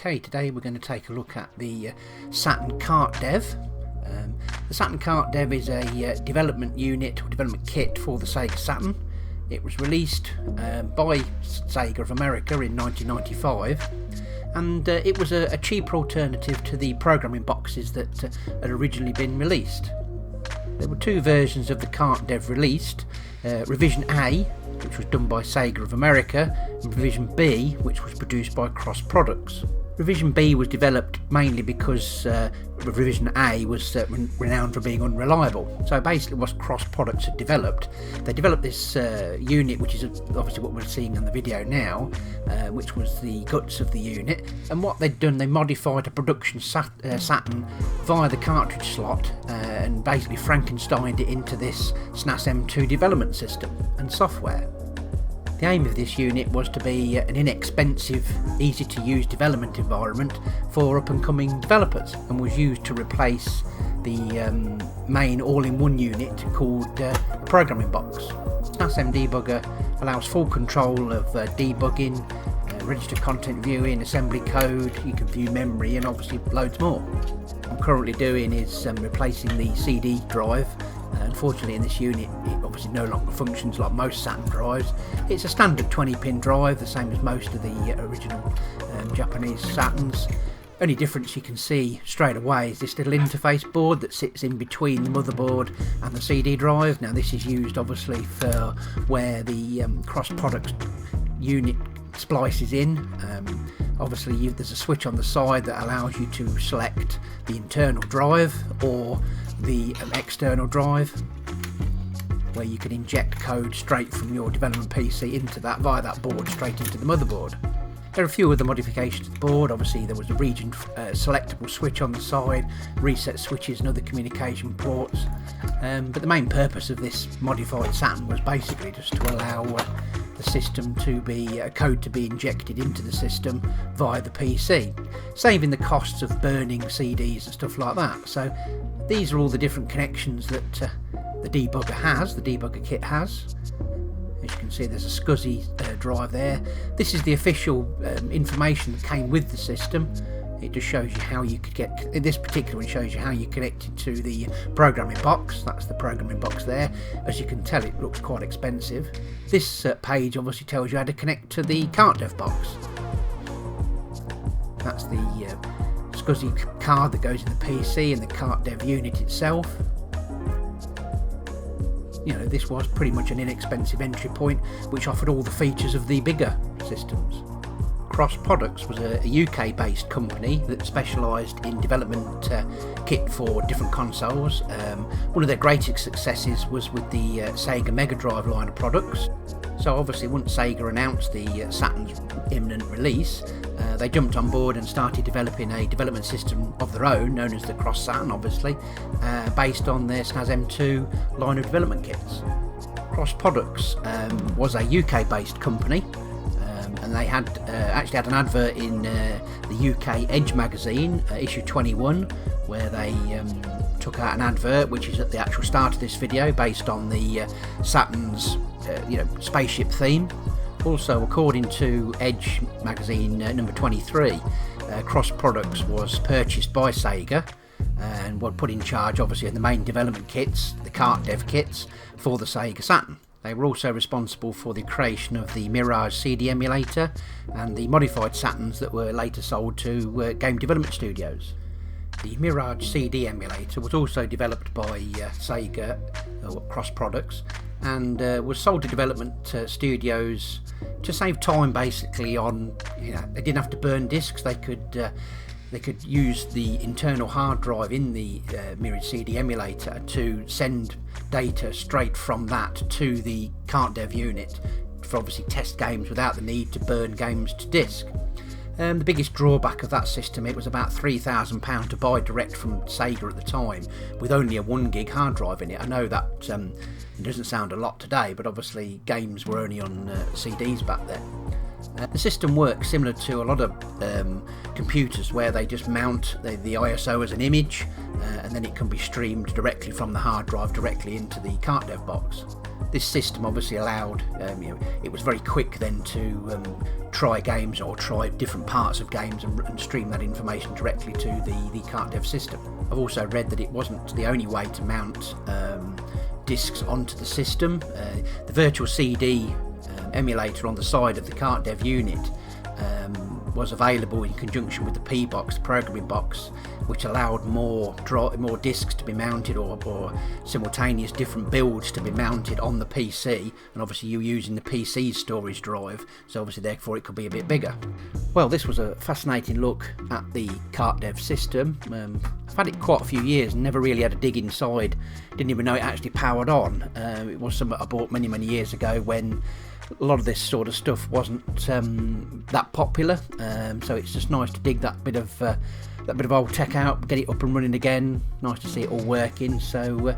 Okay, today we're going to take a look at the Saturn CARTDEV. The Saturn CARTDEV is a development unit or development kit for the Sega Saturn. It was released by Sega of America in 1995, and it was a cheaper alternative to the programming boxes that had originally been released. There were two versions of the CARTDEV released, Revision A, which was done by Sega of America, and Revision B, which was produced by Cross Products. Revision B was developed mainly because Revision A was renowned for being unreliable. So basically what Cross Products had developed, they developed this unit, which is obviously what we're seeing in the video now, which was the guts of the unit. And what they'd done, they modified a production Saturn via the cartridge slot and basically Frankensteined it into this SNAS M2 development system and software. The aim of this unit was to be an inexpensive, easy to use development environment for up and coming developers, and was used to replace the main all-in-one unit called a programming box. SNAS M Debugger allows full control of debugging, register content viewing, assembly code, you can view memory and obviously loads more. What I'm currently doing is replacing the CD drive. Unfortunately in this unit it obviously no longer functions like most Saturn drives. It's a standard 20-pin drive, the same as most of the original Japanese Saturns. Only difference you can see straight away is this little interface board that sits in between the motherboard and the CD drive. Now this is used obviously for where the Cross Products unit splices in. Obviously there's a switch on the side that allows you to select the internal drive or the external drive, where you can inject code straight from your development PC into that via that board straight into the motherboard. There are a few other modifications to the board. Obviously there was a region selectable switch on the side, reset switches and other communication ports, but the main purpose of this modified Saturn was basically just to allow the system to be code to be injected into the system via the PC, saving the costs of burning CDs and stuff like that. So these are all the different connections that the debugger kit has. As you can see, there's a SCSI drive there. This is the official information that came with the system. It just shows you how you could get, this particular one shows you how you connect it to the programming box. That's the programming box there. As you can tell, it looks quite expensive. This page obviously tells you how to connect to the CARTDEV box. That's the SCSI card that goes in the PC and the CARTDEV unit itself. You know, this was pretty much an inexpensive entry point which offered all the features of the bigger systems. Cross Products was a UK based company that specialised in development kit for different consoles. One of their greatest successes was with the Sega Mega Drive line of products. So obviously once Sega announced the Saturn's imminent release, they jumped on board and started developing a development system of their own, known as the Cross Saturn obviously, based on their SNAS M2 line of development kits. Cross Products was a UK based company, and they had actually had an advert in the UK Edge magazine, issue 21, where they took out an advert which is at the actual start of this video based on the Saturn's spaceship theme. Also, according to Edge magazine number 23, Cross Products was purchased by Sega and were put in charge obviously of the main development kits, the CARTDEV kits for the Sega Saturn. They were also responsible for the creation of the Mirage CD emulator and the modified Saturns that were later sold to game development studios. The Mirage CD emulator was also developed by Sega Cross Products and was sold to development studios to save time basically on, they didn't have to burn discs, they could use the internal hard drive in the Mirage CD emulator to send data straight from that to the CARTDEV unit for obviously test games without the need to burn games to disk. The biggest drawback of that system, it was about £3,000 to buy direct from Sega at the time with only a 1GB hard drive in it. I know that it doesn't sound a lot today, but obviously games were only on CDs back then. The system works similar to a lot of computers where they just mount the ISO as an image and then it can be streamed directly from the hard drive directly into the CARTDEV box. This system obviously allowed, it was very quick then to try games or try different parts of games and stream that information directly to the CARTDEV system. I've also read that it wasn't the only way to mount discs onto the system. The virtual CD emulator on the side of the CARTDEV unit was available in conjunction with the P-box, the programming box, which allowed more discs to be mounted or simultaneous different builds to be mounted on the PC, and obviously you using the PC's storage drive, so obviously therefore it could be a bit bigger. Well, this was a fascinating look at the CARTDEV system. I've had it quite a few years and never really had a dig inside, didn't even know it actually powered on. It was something I bought many years ago when a lot of this sort of stuff wasn't that popular, so it's just nice to dig that bit of old tech out, get it up and running again. Nice to see it all working. So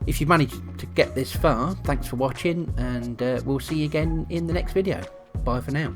if you managed to get this far, thanks for watching, and we'll see you again in the next video. Bye for now.